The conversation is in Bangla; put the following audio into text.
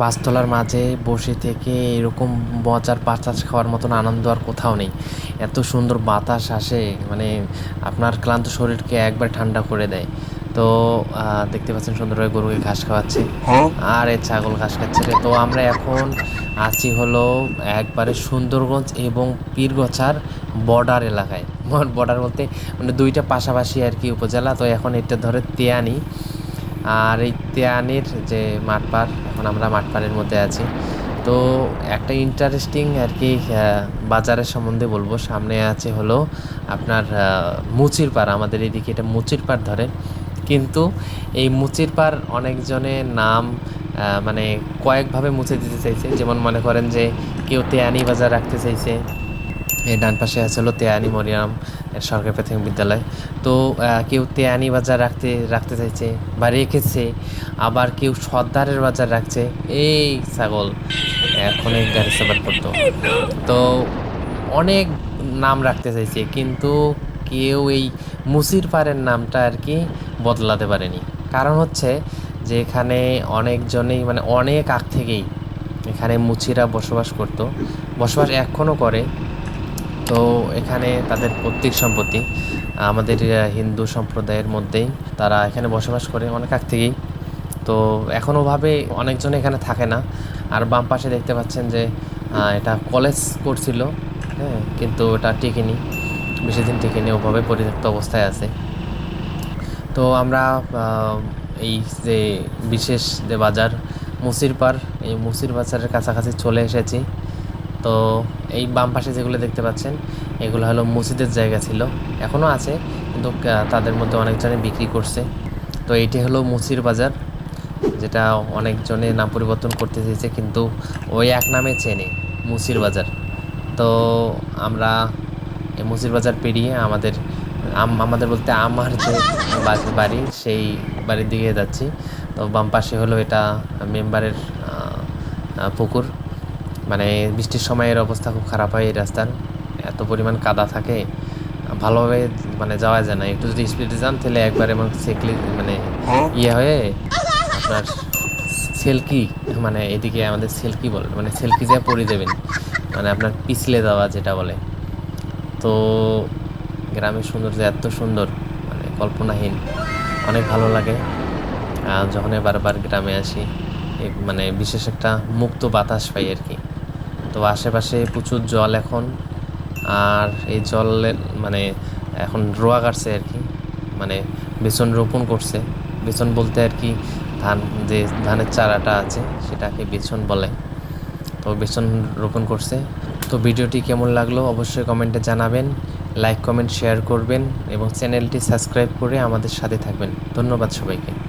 গাছতলার মাঝে বসে থেকে এরকম মজার বাতাস খাওয়ার মতন আনন্দ আর কোথাও নেই। এত সুন্দর বাতাস আসে, মানে আপনার ক্লান্ত শরীরকে একবার ঠান্ডা করে দেয়। তো দেখতে পাচ্ছেন সুন্দরভাবে গরুকে ঘাস খাওয়াচ্ছে, আর এই ছাগল ঘাস খাচ্ছে রে। তো আমরা এখন আছি হলো একবারে সুন্দরগঞ্জ এবং পীরগছার বর্ডার এলাকায়। বর্ডার বলতে মানে দুইটা পাশাপাশি আর কি উপজেলা। তো এখন এটা ধরে তেয়ানি, আর এই তেয়ানির যে মাঠপাড়, এখন আমরা মাঠপাড়ের মধ্যে আছি। তো একটা ইন্টারেস্টিং আর কি বাজারের সম্বন্ধে বলবো। সামনে আছে হলো আপনার মুচির পাড়, আমাদের এদিকে এটা মুচির পাড় ধরে। কিন্তু এই মুচির পাড় অনেকজনের নাম মানে কয়েকভাবে মুছে দিতে চাইছে। যেমন মনে করেন যে কেউ তেয়ানি বাজার রাখতে চাইছে, এই ডান পাশে আছে হলো তেয়ানি মরিয়াম সরকারি প্রাথমিক বিদ্যালয়। তো কেউ তেয়ানি বাজার রাখতে চাইছে বা রেখেছে, আবার কেউ সর্দারের বাজার রাখছে। এই ছাগল এখন এই গাড়ি সাবার করতো। তো অনেক নাম রাখতে চাইছে, কিন্তু কেউ এই মুসির পাড়ের নামটা আর কি বদলাতে পারেনি। কারণ হচ্ছে যে এখানে অনেকজনেই মানে অনেক আগ থেকেই এখানে মুচিরা বসবাস এখনও করে। তো এখানে তাদের পৈতৃক সম্পত্তি, আমাদের হিন্দু সম্প্রদায়ের মধ্যেই তারা এখানে বসবাস করে অনেক আগ থেকেই। তো এখনও ভাবে অনেকজন এখানে থাকে না। আর বাম পাশে দেখতে পাচ্ছেন যে এটা কলেজ করছিল, হ্যাঁ, কিন্তু এটা টিকেনি, বেশি দিন টিকেনি, ওভাবে পরিত্যক্ত অবস্থায় আছে। তো আমরা এই যে বিশেষ যে বাজার মুসির পাড়, এই মুসির বাজারের কাছাকাছি চলে এসেছি। তো এই বাম পাশে যেগুলো দেখতে পাচ্ছেন এগুলো হলো মসজিদের জায়গা ছিল, এখনও আছে, কিন্তু তাদের মধ্যে অনেকজনে বিক্রি করছে। তো এইটি হলো মুসির বাজার, যেটা অনেকজনে নাম পরিবর্তন করতে চেয়েছে, কিন্তু ওই এক নামে চেনে, মুসির বাজার। তো আমরা এই মুসির বাজার পেরিয়ে আমাদের বলতে আমার যে বাড়ি, সেই বাড়ির দিকে যাচ্ছি। তো বাম পাশে হলো এটা মেম্বারের পুকুর। মানে বৃষ্টির সময়ের অবস্থা খুব খারাপ হয় এই রাস্তার, এত পরিমাণ কাদা থাকে, ভালোভাবে মানে যাওয়া যায় না। একটু যদি স্পিডে যান তাহলে একবার এমন মানে ইয়ে হয়ে আপনার সেলকি, মানে এদিকে আমাদের সেলকি বলে, মানে সেলকি যা পড়ে দেবেন, মানে আপনার পিছলে যাওয়া যেটা বলে। তো গ্রামের সৌন্দর্য এত সুন্দর, মানে কল্পনাহীন, অনেক ভালো লাগে যখন বারবার গ্রামে আসি। মানে বিশেষ একটা মুক্ত বাতাস পাই আর কি। তো আশেপাশে প্রচুর জল এখন, আর এই জলের মানে এখন রোয়া কাটছে আর কি, মানে বেসন রোপণ করছে। বেসন বলতে আর কি যে ধানের চারাটা আছে সেটাকে বেসন বলে। তো বেসন রোপণ করছে। তো ভিডিওটি কেমন লাগলো অবশ্যই কমেন্টে জানাবেন, লাইক কমেন্ট শেয়ার করবেন এবং চ্যানেলটি সাবস্ক্রাইব করে আমাদের সাথে থাকবেন। ধন্যবাদ সবাইকে।